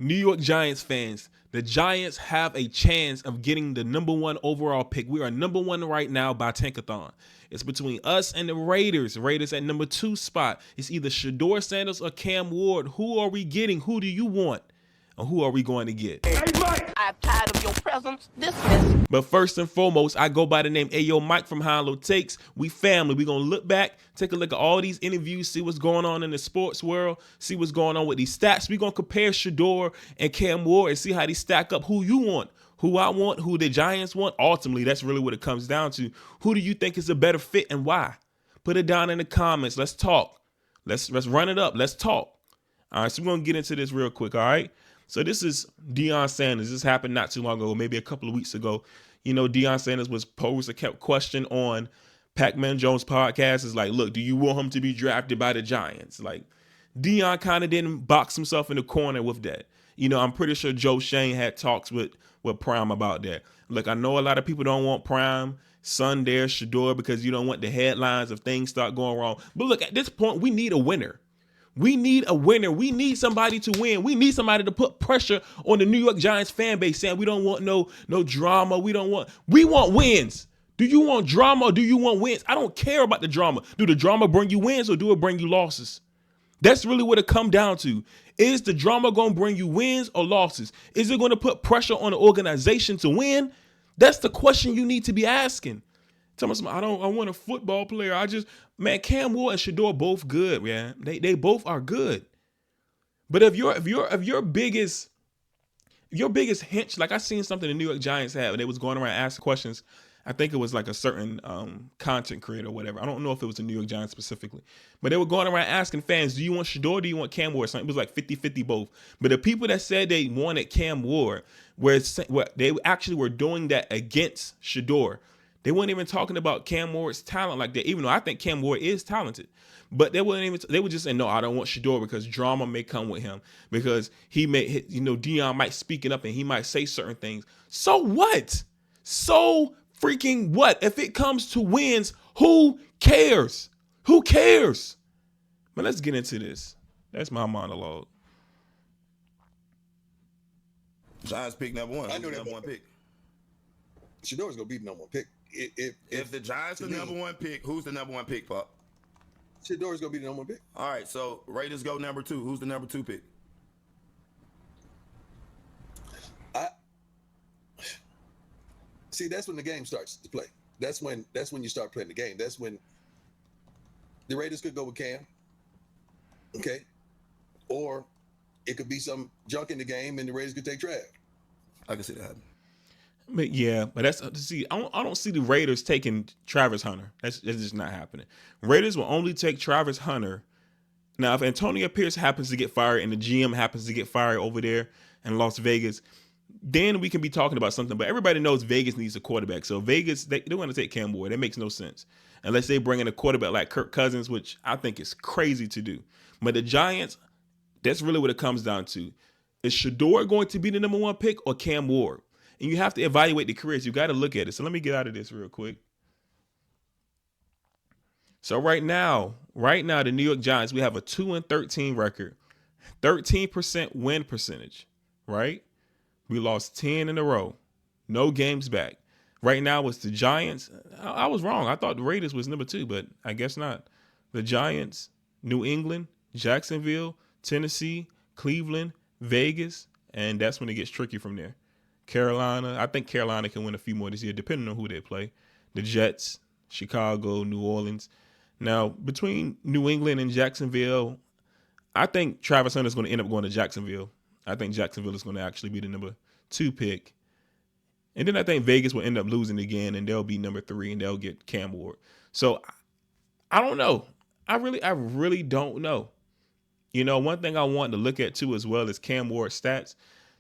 New York Giants fans, the Giants have a chance of getting the number one overall pick. We are number one right now by Tankathon. It's between us and the Raiders. Raiders at number 2 spot. It's either Shedeur Sanders or Cam Ward. Who are we getting? Who do you want? And who are we going to get? Hey, Mike! I'm tired of your presence. Dismiss. But first and foremost, I go by the name Ayo Mike from High and Low Takes. We family. We're going to look back, take a look at all these interviews, see what's going on in the sports world, see what's going on with these stats. We're going to compare Shedeur and Cam Ward and see how they stack up. Who you want, who I want, who the Giants want. Ultimately, that's really what it comes down to. Who do you think is a better fit and why? Put it down in the comments. Let's talk. Let's run it up. Let's talk. All right, so we're going to get into this real quick, all right? So this is Deion Sanders. This happened not too long ago, maybe a couple of weeks ago. You know, Deion Sanders was posed a question on Pac-Man Jones' podcast. It's like, look, do you want him to be drafted by the Giants? Like, Deion kind of didn't box himself in the corner with that. You know, I'm pretty sure Joe Shane had talks with Prime about that. Look, I know a lot of people don't want Prime, son there, Shedeur, because you don't want the headlines if things start going wrong. But look, at this point, we need a winner. We need a winner. We need somebody to win. We need somebody to put pressure on the New York Giants fan base saying we don't want no drama. We want wins. Do you want drama or do you want wins? I don't care about the drama. Do the drama bring you wins or do it bring you losses? That's really what it come down to. Is the drama going to bring you wins or losses? Is it going to put pressure on the organization to win? That's the question you need to be asking. Tell me something. I want a football player. Cam Ward and Shedeur both good, man. They both are good. But if your biggest hinge, like I seen something the New York Giants have, and they was going around asking questions. I think it was like a certain content creator or whatever. I don't know if it was the New York Giants specifically. But they were going around asking fans, do you want Shedeur or do you want Cam Ward? Something. It was like 50-50 both. But the people that said they wanted Cam Ward, they actually were doing that against Shedeur. They weren't even talking about Cam Ward's talent like that, even though I think Cam Ward is talented. But they were just saying, no, I don't want Shedeur because drama may come with him. Because he may, Deion might speak it up and he might say certain things. So what? So freaking what? If it comes to wins, who cares? Who cares? But let's get into this. That's my monologue. Giants pick number one. I know that number one pick. Shedeur's gonna be the number one pick. If the Giants are the number one pick, who's the number one pick, Pop? Shedeur's gonna be the number one pick. All right, so Raiders go number 2. Who's the number 2 pick? See, that's when the game starts to play. That's when you start playing the game. That's when the Raiders could go with Cam. Okay. Or it could be some junk in the game and the Raiders could take Trav. I can see that happen. But yeah, but that's see. I don't see the Raiders taking Travis Hunter. That's just not happening. Raiders will only take Travis Hunter. Now, if Antonio Pierce happens to get fired and the GM happens to get fired over there in Las Vegas, then we can be talking about something. But everybody knows Vegas needs a quarterback. So Vegas, they want to take Cam Ward. That makes no sense unless they bring in a quarterback like Kirk Cousins, which I think is crazy to do. But the Giants, that's really what it comes down to. Is Shedeur going to be the number one pick or Cam Ward? And you have to evaluate the careers. You got to look at it. So let me get out of this real quick. So right now, the New York Giants, we have a 2-13 record, 13% win percentage, right? We lost 10 in a row, no games back. Right now it's the Giants. I was wrong. I thought the Raiders was number 2, but I guess not. The Giants, New England, Jacksonville, Tennessee, Cleveland, Vegas, and that's when it gets tricky from there. Carolina, I think Carolina can win a few more this year, depending on who they play. The Jets, Chicago, New Orleans. Now, between New England and Jacksonville, I think Travis Hunter is going to end up going to Jacksonville. I think Jacksonville is going to actually be the number 2 pick. And then I think Vegas will end up losing again, and they'll be number 3, and they'll get Cam Ward. So, I don't know. I really don't know. One thing I want to look at, too, as well, is Cam Ward's stats.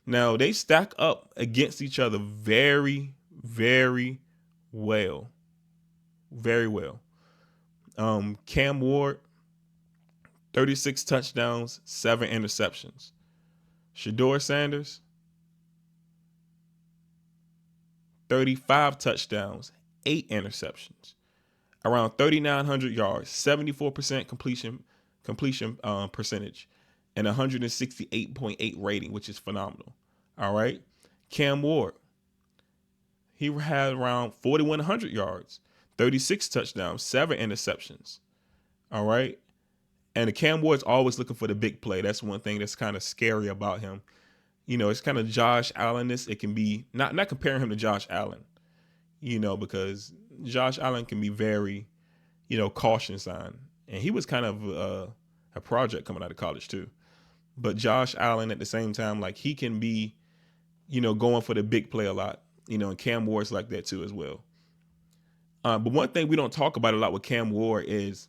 Now, they stack up against each other very, very well. Very well. Cam Ward, 36 touchdowns, 7 interceptions. Shedeur Sanders, 35 touchdowns, 8 interceptions. Around 3,900 yards, 74% completion percentage. and 168.8 rating, which is phenomenal. All right. Cam Ward, he had around 4,100 yards, 36 touchdowns, 7 interceptions. All right. And the Cam Ward's always looking for the big play. That's one thing that's kind of scary about him. You know, it's kind of Josh Allen-ness. It can be not comparing him to Josh Allen, you know, because Josh Allen can be very, you know, caution sign. And he was kind of a project coming out of college too. But Josh Allen at the same time, like he can be, you know, going for the big play a lot, you know, and Cam Ward's like that too as well. But one thing we don't talk about a lot with Cam Ward is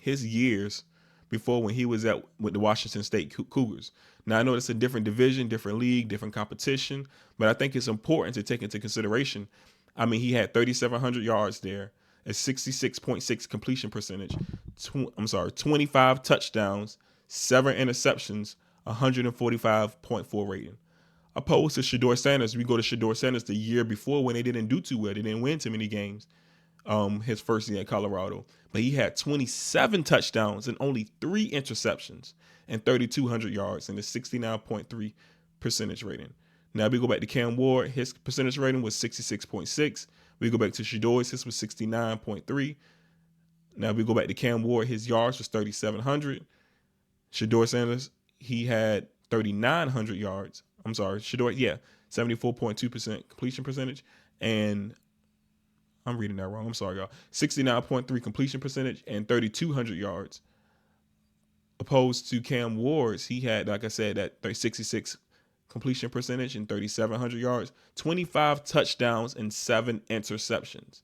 his years before when he was with the Washington State Cougars. Now I know it's a different division, different league, different competition, but I think it's important to take into consideration. I mean, he had 3,700 yards there, a 66.6 completion percentage, 25 touchdowns, 7 interceptions, 145.4 rating. Opposed to Shedeur Sanders, we go to Shedeur Sanders the year before when they didn't do too well. They didn't win too many games. His first year at Colorado, but he had 27 touchdowns and only 3 interceptions and 3,200 yards and a 69.3 percentage rating. Now we go back to Cam Ward, his percentage rating was 66.6. We go back to Shedeur's, his was 69.3. Now we go back to Cam Ward, his yards was 3,700. Shedeur Sanders, he had 3,900 yards. I'm sorry, Shedeur, 74.2% completion percentage, and I'm reading that wrong. I'm sorry, y'all. 69.3 completion percentage and 3,200 yards. Opposed to Cam Ward's, he had, like I said, that 66 completion percentage and 3,700 yards, 25 touchdowns and 7 interceptions.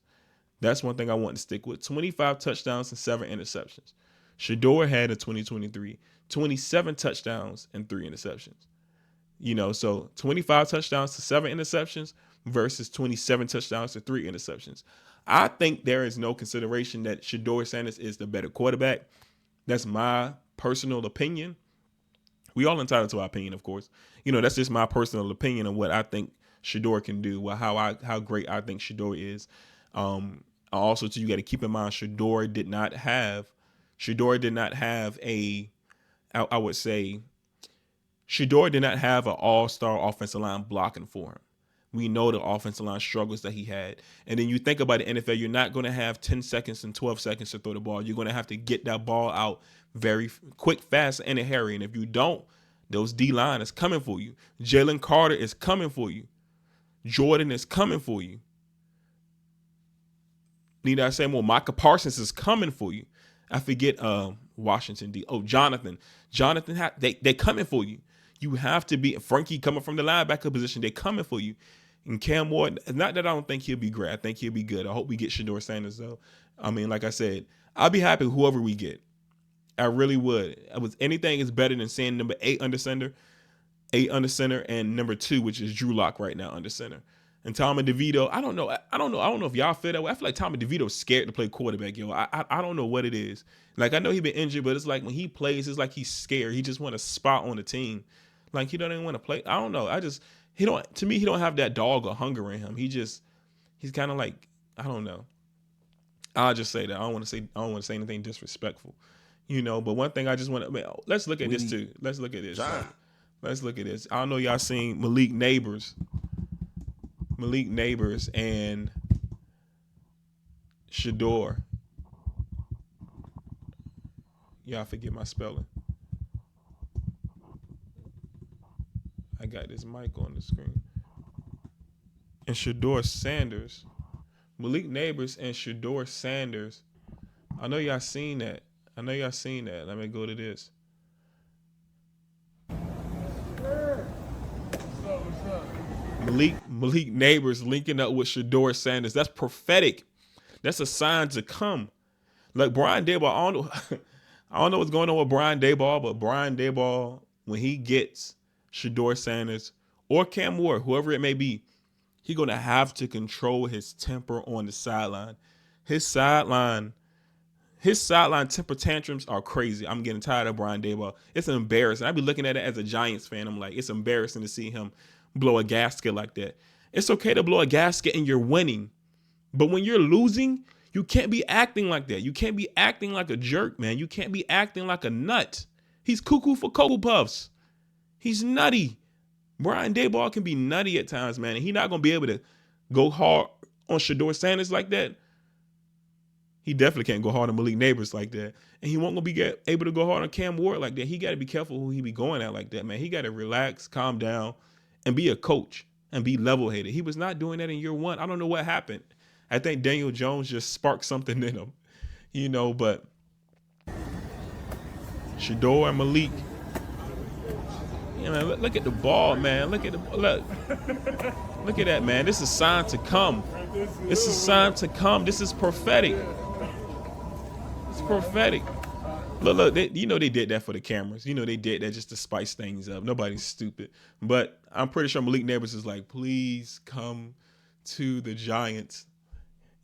That's one thing I want to stick with. 25 touchdowns and 7 interceptions. Shedeur had in 2023 27 touchdowns and 3 interceptions. You know, so 25 touchdowns to 7 interceptions versus 27 touchdowns to 3 interceptions. I think there is no consideration that Shedeur Sanders is the better quarterback. That's my personal opinion. We all entitled to our opinion, of course. You know, that's just my personal opinion of what I think Shedeur can do, how great I think Shedeur is. Also, too, you got to keep in mind Shedeur did not have a, I would say, Shedeur did not have an all-star offensive line blocking for him. We know the offensive line struggles that he had. And then you think about the NFL, you're not going to have 10 seconds and 12 seconds to throw the ball. You're going to have to get that ball out very quick, fast, and in a hurry. And if you don't, those D-line is coming for you. Jalen Carter is coming for you. Jordan is coming for you. Need I say more? Micah Parsons is coming for you. I forget Washington D. Oh, Jonathan. They coming for you. You have to be Frankie coming from the linebacker position. They coming for you. And Cam Ward, not that I don't think he'll be great. I think he'll be good. I hope we get Shedeur Sanders though. I mean, like I said, I'll be happy whoever we get. I really would. Anything is better than seeing number 8 under center, and number 2, which is Drew Lock right now under center. And Tommy DeVito, I don't know if y'all feel that way. I feel like Tommy DeVito's scared to play quarterback, yo. I don't know what it is. Like, I know he's been injured, but it's like when he plays, it's like he's scared. He just want a spot on the team. Like, he don't even want to play. I don't know. He don't have that dog or hunger in him. He's kind of like, I don't know. I'll just say that. I don't want to say anything disrespectful, you know. But one thing I just want to, let's look at this too. Let's look at this. Let's look at this. I don't know y'all seen Malik Neighbors and Shedeur. Y'all forget my spelling. I got this mic on the screen. And Shedeur Sanders. Malik Neighbors and Shedeur Sanders. I know y'all seen that. Let me go to this. Malik Neighbors linking up with Shedeur Sanders. That's prophetic. That's a sign to come. Like Brian Daboll, I don't know what's going on with Brian Daboll, but Brian Daboll, when he gets Shedeur Sanders or Cam Ward, whoever it may be, he's going to have to control his temper on the sideline. His sideline temper tantrums are crazy. I'm getting tired of Brian Daboll. It's embarrassing. I be looking at it as a Giants fan. I'm like, it's embarrassing to see him blow a gasket like that. It's okay to blow a gasket and you're winning. But when you're losing, you can't be acting like that. You can't be acting like a jerk, man. You can't be acting like a nut. He's cuckoo for Cocoa Puffs. He's nutty. Brian Daboll can be nutty at times, man. And he's not going to be able to go hard on Shedeur Sanders like that. He definitely can't go hard on Malik Neighbors like that. And he won't be able to go hard on Cam Ward like that. He got to be careful who he be going at like that, man. He got to relax, calm down, and be a coach and be level-headed. He was not doing that in year one. I don't know what happened. I think Daniel Jones just sparked something in him, you know, but Shedeur and Malik, yeah, man, look at the ball, man. Look at that, man. This is a sign to come. This is a sign to come. This is prophetic. It's prophetic. Look, they did that for the cameras. They did that just to spice things up. Nobody's stupid. But I'm pretty sure Malik Neighbors is like, please come to the Giants.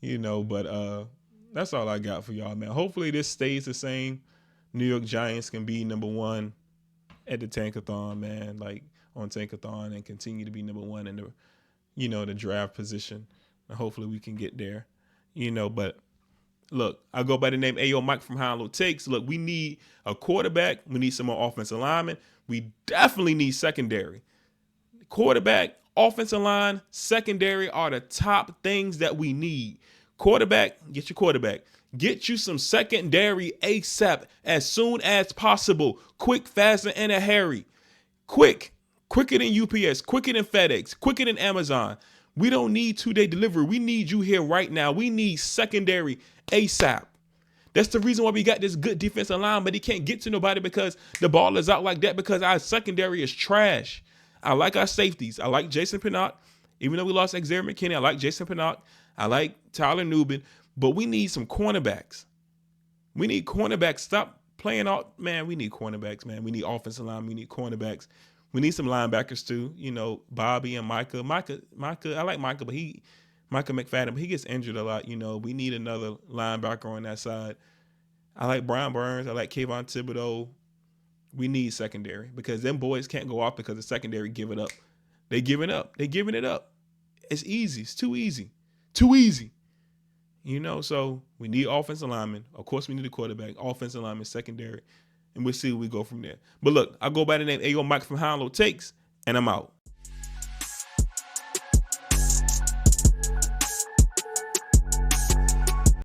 But that's all I got for y'all, man. Hopefully this stays the same. New York Giants can be number one at the Tankathon, man, like on Tankathon, and continue to be number one in the draft position. And hopefully we can get there, but look, I go by the name Ayo Mike from High and Low Takes. Look, we need a quarterback. We need some more offensive linemen. We definitely need secondary. Quarterback, offensive line, secondary are the top things that we need. Quarterback, get your quarterback. Get you some secondary ASAP as soon as possible. Quick, fast, and in a hurry. Quicker than UPS, quicker than FedEx, quicker than Amazon. We don't need 2-day delivery. We need you here right now. We need secondary ASAP. That's the reason why we got this good defensive line, but he can't get to nobody because the ball is out like that, because our secondary is trash. I like our safeties. I like Jason Pinnock. Even though we lost Xavier McKinney, I like Jason Pinnock. I like Tyler Nubin. But we need some cornerbacks. We need cornerbacks. Stop playing out. Man, we need cornerbacks, man. We need offensive line. We need cornerbacks. We need some linebackers too. Bobby and Micah. Micah, I like Micah, but Micah McFadden, but he gets injured a lot. We need another linebacker on that side. I like Brian Burns. I like Kayvon Thibodeau. We need secondary because them boys can't go off because the secondary give it up. They giving it up. It's easy. It's too easy. Too easy. So we need offensive linemen. Of course, we need a quarterback, offensive lineman, secondary, and we'll see where we go from there. But look, I go by the name Ayo Mike from High and Low Takes, and I'm out.